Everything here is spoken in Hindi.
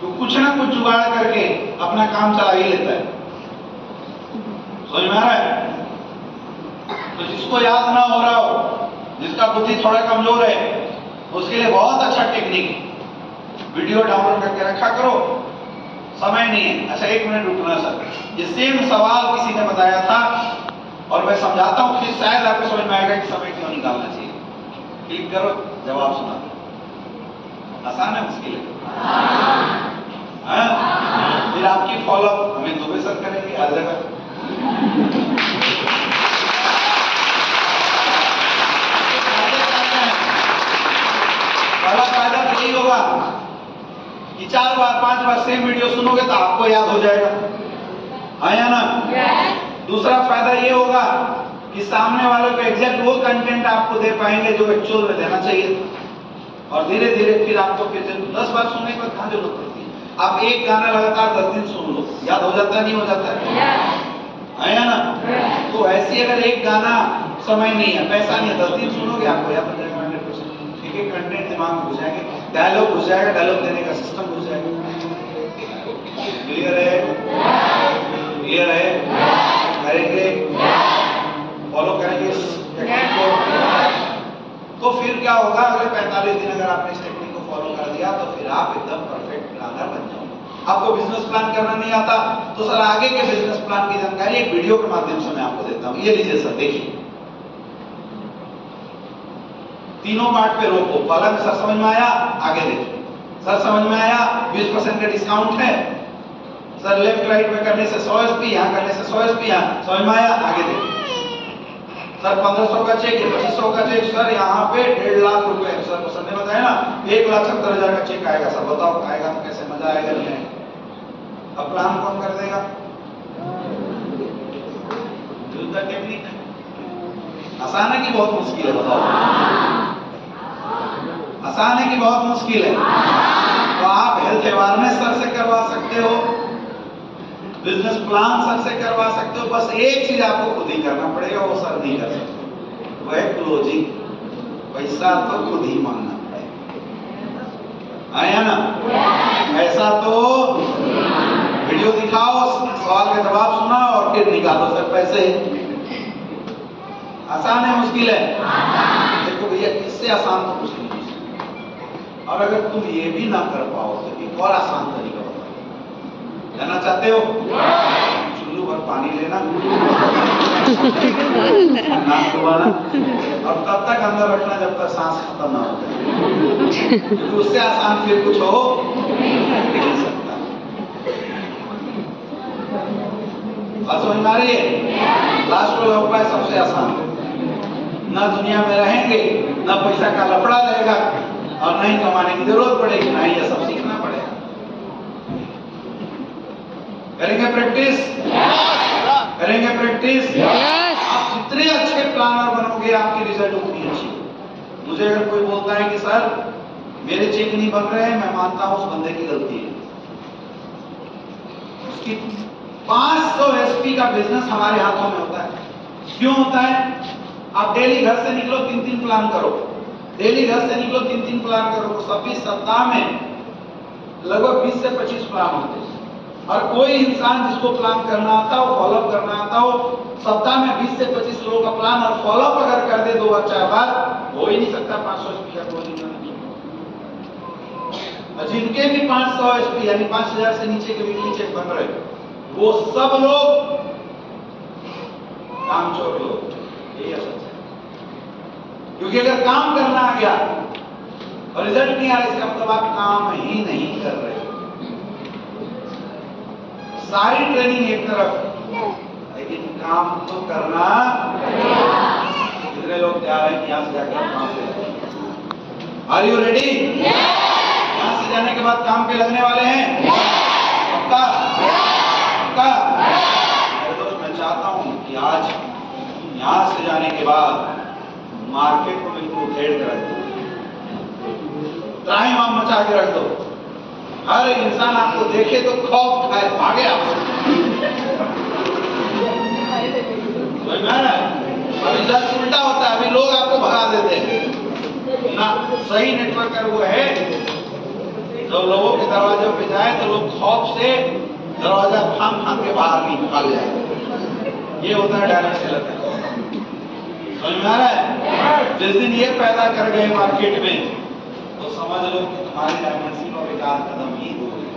तो कुछ ना कुछ जुगाड़ करके अपना काम चला ही लेता है। समझ में आ रहा है? तो जिसको याद ना हो रहा हो, जिसका बुद्धि थोड़ा कमजोर है, उसके लिए बहुत अच्छा टेक्निक, वीडियो डाउनलोड करके रखा करो। समय नहीं है, अच्छा 1 मिनट रुकना सर, ये सेम सवाल किसी ने बताया था और मैं समझाता हूँ, फिर शायद आपको समझ में आएगा कि समय क्यों निकालना चाहिए। क्लिक करो, जवाब सुना। आसान है, मुश्किल है? फिर आपकी फॉलोअप हमें दुबे सर करेंगे हर जगह। पहला फायदा तो यही होगा कि 4 बार 5 बार सेम वीडियो सुनोगे तो आपको याद हो जाएगा, है या ना? दूसरा फायदा ये होगा कि सामने वाले को एग्जैक्ट वो कंटेंट आपको दे पाएंगे जो एक्चुअल में देना चाहिए था। और धीरे धीरे फिर आपको फिर 10 बार सुनने के बाद कहाँ जरूरत पड़ती है? आप एक गाना लगातार 10 दिन सुन लो, याद हो जाता है, नहीं हो जाता है या ना? तो ऐसी अगर एक गाना समय नहीं है, पैसा नहीं है, 10 दिन सुनोगे आपको याद हो जाएगा 100%। एक एक कंटेंट दिमाग में घुस जाएंगे, डायलॉग घुस जाएगा, डायलॉग देने का सिस्टम घुस जाएगा। क्लियर है? क्लियर है? करेंगे, फॉलो करेंगे इस टेक्निक को, तो फिर क्या होगा? अगले 45 दिन अगर आपने इस टेक्निक को फॉलो कर दिया तो फिर आप एकदम परफेक्ट प्लानर बन जाओगे। आपको बिजनेस प्लान करना नहीं आता तो सर आगे के बिजनेस प्लान की जानकारी एक वीडियो के माध्यम से मैं आपको देता हूं। ये लीजिए सर, देखिए, तीनों पार्ट पे रोको। पहला में सर समझ में आया, आगे देखिए। सर समझ में आया, 20% का डिस्काउंट है सर, लेफ्ट राइट में करने से 100 SP, यहाँ करने से 100 SP, यहाँ समझ में आया, आगे देखिए। सर 1500 का चेक, 2500 का चेक, सर यहाँ पे 1.5 लाख रुपए, सर को सर ने बताया ना 1,70,000 का चेक आएगा। सर बताओ आएगा तो कैसे, मजा आएगा नहीं आएगा? अब प्लान कौन कर देगा? टेक्निक आसान है कि बहुत मुश्किल है? बताओ, आसान है कि बहुत मुश्किल है? तो आप हेल्थ अवेयरनेस सर से करवा सकते हो, बिजनेस प्लान सर से करवा सकते हो, बस एक चीज आपको खुद ही करना पड़ेगा, वो सर नहीं कर सकते, वो है क्लोजिंग। पैसा तो खुद ही मांगना पड़ेगा, आया ना? ऐसा तो वीडियो दिखाओ, सवाल का जवाब सुना और फिर निकालो सर पैसे। आसान है मुश्किल है? देखो भैया, इससे आसान तो कुछ नहीं। और अगर तुम ये भी ना कर पाओ तो एक और आसान तरीका बताओ। जाना चाहते हो? चुल्लू भर पानी लेना, नाक डुबाना और तब तक अंदर रखना जब तक सांस खत्म ना हो जाए, क्योंकि उससे आसान फिर कुछ हो नहीं सकता। बात समझ में आ रही है? लास्ट वाला उपाय सबसे आसान, ना दुनिया में रहेंगे, ना पैसा का लफड़ा रहेगा और ना ही कमाने की जरूरत पड़ेगी, ना ही ये सब सीखना पड़ेगा। करेंगे प्रैक्टिस? करेंगे प्रैक्टिस? आप जितने अच्छे प्लानर बनोगे आपकी रिजल्ट उतनी अच्छी। मुझे अगर कोई बोलता है कि सर मेरे चेक नहीं बन रहे हैं, मैं मानता हूं उस बंदे की गलती है। उसकी 500 SP का बिजनेस हमारे हाथों में होता है। क्यों होता है? आप डेली घर से निकलो, 3-3 प्लान करो, डेली घर से निकलो, 3-3 प्लान करो, तो 26 सप्ताह में लगभग 20 से 25 प्लान होते हैं। और कोई इंसान जिसको प्लान करना आता हो, फॉलोअप करना आता हो, सप्ताह में 20 से 25 लोगों का प्लान और फॉलोअप अगर कर दे 2 बार 4 बार, हो ही नहीं सकता 500 SP का कोई नहीं। जिनके भी 500 SP यानी 5000 से नीचे के वीकली चेक बन रहे, वो सब लोग कामचोर लोग, यही सच है। क्योंकि अगर काम करना आ गया और रिजल्ट नहीं आ रहा, इसका मतलब आप काम ही नहीं कर रहे। सारी ट्रेनिंग एक तरफ, लेकिन काम तो करना। कितने लोग तैयार हैं कि यहां से जाकर काम पे? Are you ready? यहां से जाने के बाद काम पे लगने वाले हैं? पक्का? पक्का? दोस्त, मैं चाहता हूं कि आज यहां से जाने के बाद मार्केट को बिल्कुल उधेड़ कर रख दो, त्राहिमाम मचा के रख दो। हर इंसान आपको देखे तो खौफ खाए, भागे आपसे। अभी जब उल्टा होता है, अभी लोग आपको भगा देते हैं ना। सही नेटवर्कर वो है जो लोगों की दरवाजे पे जाए तो लोग खौफ से दरवाजा फांग के बाहर निकाल जाए। ये होता है डायरेक्ट सेलर का। समझ में आ रहा है? जिस दिन ये पैदा कर गए मार्केट में तो समझ लो कि तुम्हारी डायमेंसिटी का विकास कदम ही हो गया।